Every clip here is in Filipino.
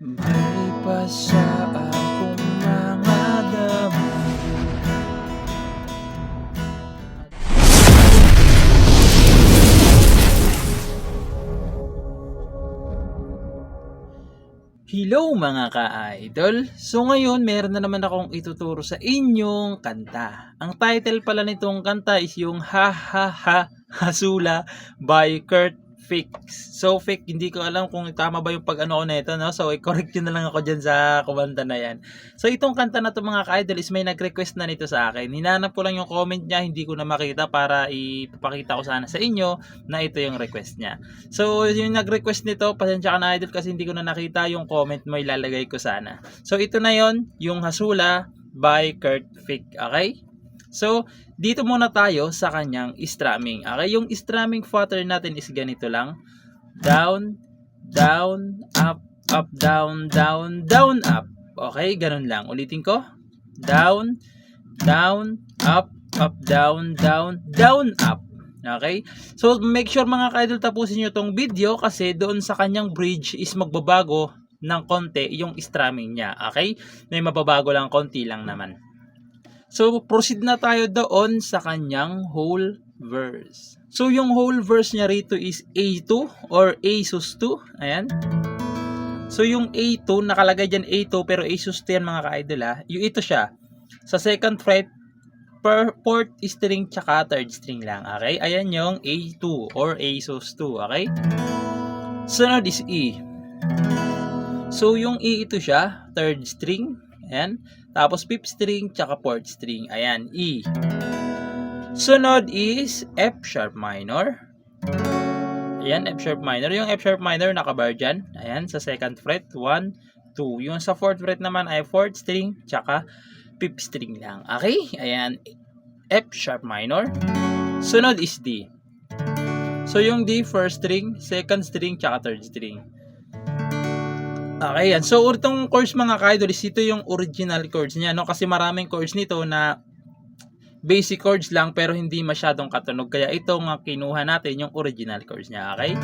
May pasa akong mga damo. Hello mga ka-idol! So ngayon meron na naman akong ituturo sa inyong kanta. Ang title pala nitong kanta is yung Ha Ha Ha Hasula by Kurt Fix. So Fix, hindi ko alam kung tama ba yung pag-ano ko nito, no? So i-correct nyo na lang ako dyan sa kumanta na yan. So itong kanta na to mga ka-idol is may nag-request na nito sa akin. Hinanap ko lang yung comment niya, hindi ko na makita para ipapakita ko sana sa inyo na ito yung request niya. So yung nag-request nito, pasensya ka na idol kasi hindi ko na nakita yung comment mo, ilalagay ko sana. So ito na yon, yung Hasula by Kurt Fix. Okay? So dito muna tayo sa kanyang strumming. Okay? Yung strumming pattern natin is ganito lang. Down, down, up, up, down, down, down, up. Okay? Ganun lang. Ulitin ko. Down, down, up, up, down, down, down, up. Okay? So, make sure mga ka-idol tapusin nyo tong video kasi doon sa kanyang bridge is magbabago ng konti yung strumming niya. Okay? May mababago lang, konti lang naman. So, proceed na tayo doon sa kanyang whole verse. So, yung whole verse niya rito is A2 or A sus2. Ayan. So, yung A2, nakalagay dyan A2 pero A sus2 yan mga ka-idol ha. Yung ito siya. Sa second fret, per fourth string tsaka third string lang. Okay? Ayan yung A2 or A sus2. Okay? Sunod is E. So, yung E ito siya, third string. Ayan. Tapos, fifth string, tsaka fourth string. Ayan, E. Sunod is F sharp minor. Ayan, F sharp minor. Yung F sharp minor, nakabar dyan. Ayan, sa second fret, 1, 2. Yung sa fourth fret naman ay fourth string, tsaka fifth string lang. Okay? Ayan, F sharp minor. Sunod is D. So, yung D, first string, second string, tsaka third string. Okay, yan. So, itong chords mga ka-idol, ito yung original chords niya, no? Kasi maraming chords nito na basic chords lang pero hindi masyadong katunog. Kaya ito nga kinuha natin yung original chords niya, okay?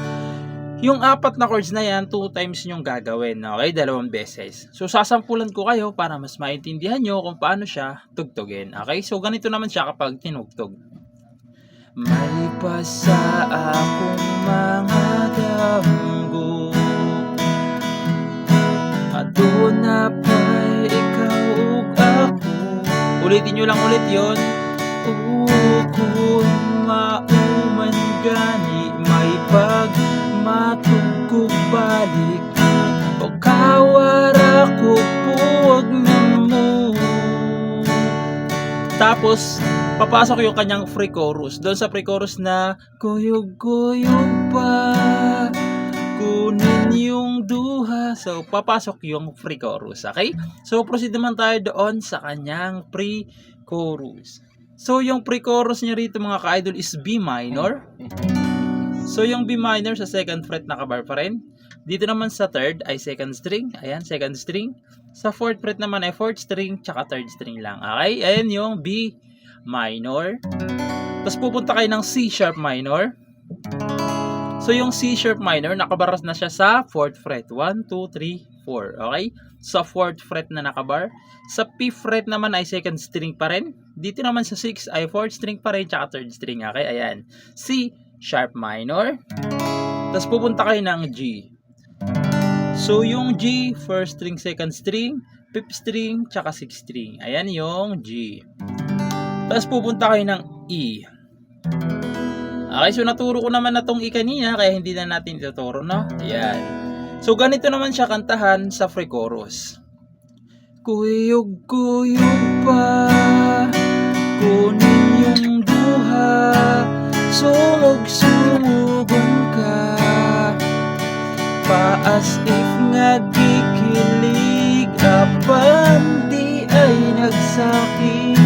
Yung apat na chords na yan, 2 times yung gagawin, okay? 2 beses. So, sasampulan ko kayo para mas maintindihan nyo kung paano siya tugtugin, okay? So, ganito naman siya kapag tinugtog. May pasa akong mga damgo, ato na pa'y ikaw ug ako. Ulitin nyo lang ulit yun. Kung mauman gani, may pagmatugkog balik, o kawara ko puwag na mo. Tapos, papasok yung kanyang free chorus. Doon sa free chorus na kuyog-kuyog pa, kunin yung duha. So, papasok yung free chorus. Okay? So, proceed naman tayo doon sa kanyang pre-chorus. So, yung pre-chorus niya rito mga ka-idol is B minor. So, yung B minor sa second fret nakabar pa rin. Dito naman sa third ay second string. Ayan, second string. Sa fourth fret naman ay fourth string tsaka third string lang. Okay? Ayan yung B minor. Tapos pupunta kayo ng C sharp minor. So, yung C sharp minor, nakabaras na siya sa 4th fret. 1, 2, 3, 4. Okay? Sa 4th fret na nakabar. Sa 5th fret naman ay second string pa rin. Dito naman sa 6 ay 4th string pa rin, tsaka 3rd string. Okay? Ayan. C sharp minor. Tapos pupunta kayo ng G. So, yung G, 1st string, 2nd string, 5th string, tsaka 6th string. Ayan yung G. Tapos pupunta kayo ng E. Okay, so naturo ko naman na itong E kanina, kaya hindi na natin ituturo, no? Ayan. So, ganito naman siya kantahan sa free chorus. Kuyog-kuyog pa, kunin yung duha, sumug-sumugon ka, paas if nga gikilig, apan di ay nagsakit.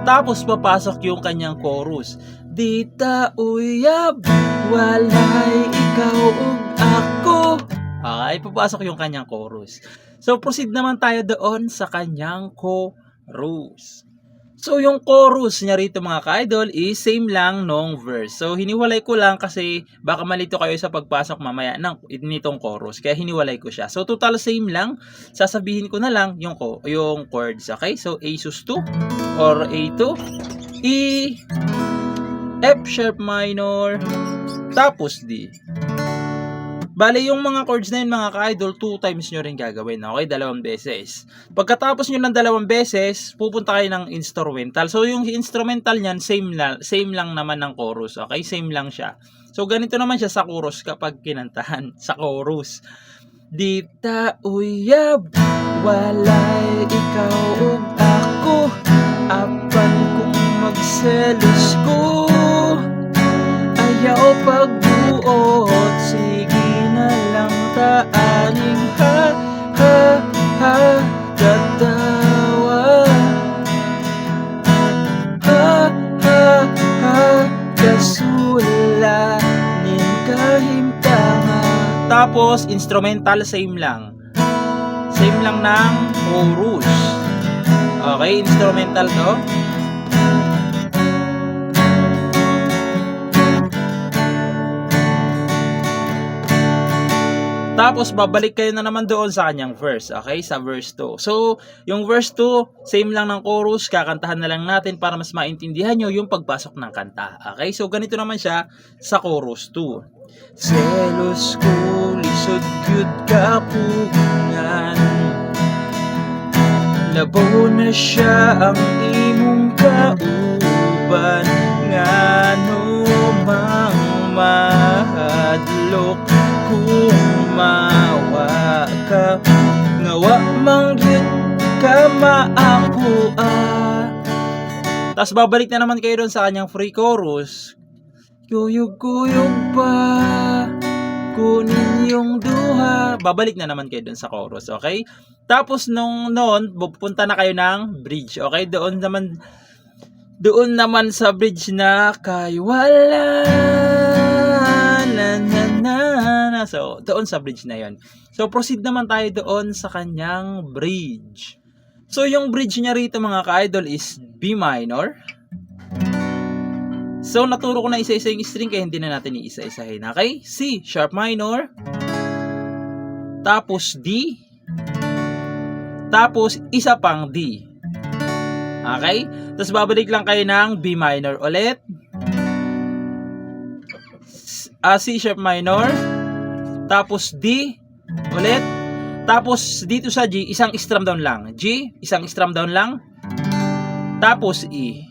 Tapos papasok yung kanyang chorus. Dita uyab, walay ikaw ug ako. Okay, papasok yung kanyang chorus. So, proceed naman tayo doon sa kanyang chorus. So, yung chorus niya rito mga ka-idol is same lang nung verse. So, hiniwalay ko lang kasi baka malito kayo sa pagpasok mamaya nitong chorus. Kaya hiniwalay ko siya. So, total same lang. Sasabihin ko na lang yung chords. Okay? So, A sus2 or A2, E, F sharp minor, tapos D. Bale, yung mga chords na yun mga ka-idol, 2 times nyo rin gagawin. Okay? 2 beses. Pagkatapos nyo ng 2 beses, pupunta kayo ng instrumental. So, yung instrumental nyan, same lang naman ng chorus. Okay? Same lang siya. So, ganito naman siya sa chorus kapag kinantahan. Sa chorus. Di ta uyab, walay ikaw ug ako. Apan kung magselos ko, ayaw pagbuot, sige na lang taaning ha, katawa. Kasulanin kahimtanga. Tapos, instrumental, same lang. Same lang ng chorus. Okay, instrumental to. Tapos, babalik kayo na naman doon sa kanyang verse. Okay? Sa verse 2. So, yung verse 2, same lang ng chorus. Kakantahan na lang natin para mas maintindihan nyo yung pagpasok ng kanta. Okay? So, ganito naman siya sa chorus 2. Selos ko, lisod gyud kapunan. Labaw na siya ang imong kauban. Ngano mang mahadlok kung mawa ka, ngawa mangyud ka maakua. Tapos babalik na naman kayo doon sa kanyang free chorus. Kuyog-kuyog pa, kunin yung duha. Babalik na naman kayo doon sa chorus, okay? Tapos noon, pupunta na kayo ng bridge, okay? Doon naman sa bridge na kay wala na. So, doon sa bridge na yon. So, proceed naman tayo doon sa kanyang bridge. So, yung bridge niya rito mga ka-idol is B minor. So, naturo ko na isa-isa yung string kaya hindi na natin iisa-isahin. Okay? C sharp minor. Tapos D. Tapos, isa pang D. Okay? Tapos, babalik lang kayo ng B minor ulit. C sharp minor. Tapos D ulit. Tapos dito sa G, isang strum down lang. G, isang strum down lang. Tapos E.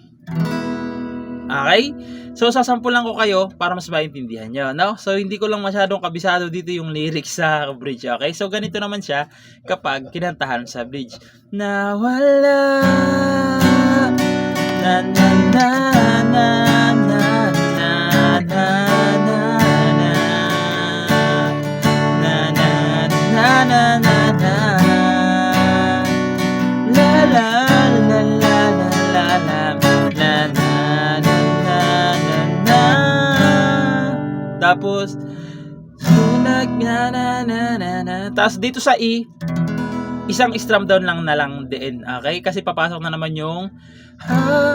Okay? So, sasampulan ko kayo para mas maintindihan nyo, no? So, hindi ko lang masyadong kabisado dito yung lyrics sa bridge, okay? So, ganito naman siya kapag kinantahan sa bridge. Nawala na na na na na na na na na na na la la la la la la na na na na na. Tapos sulag na na na na na. Tapos dito sa E, isang strum down lang na lang din, okay? Kasi papasok na naman yung ha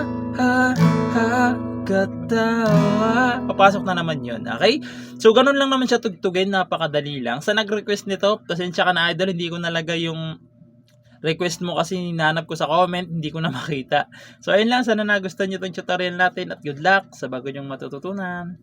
katawa. Papasok na naman yun, okay? So, ganun lang naman siya tugtugin. Napakadali lang. Sa nag-request nito, pasensya ka na idol, hindi ko nalagay yung request mo kasi hinanap ko sa comment, hindi ko na makita. So, ayun lang. Sana nagustuhan nyo itong tutorial natin at good luck sa bago nyong matututunan.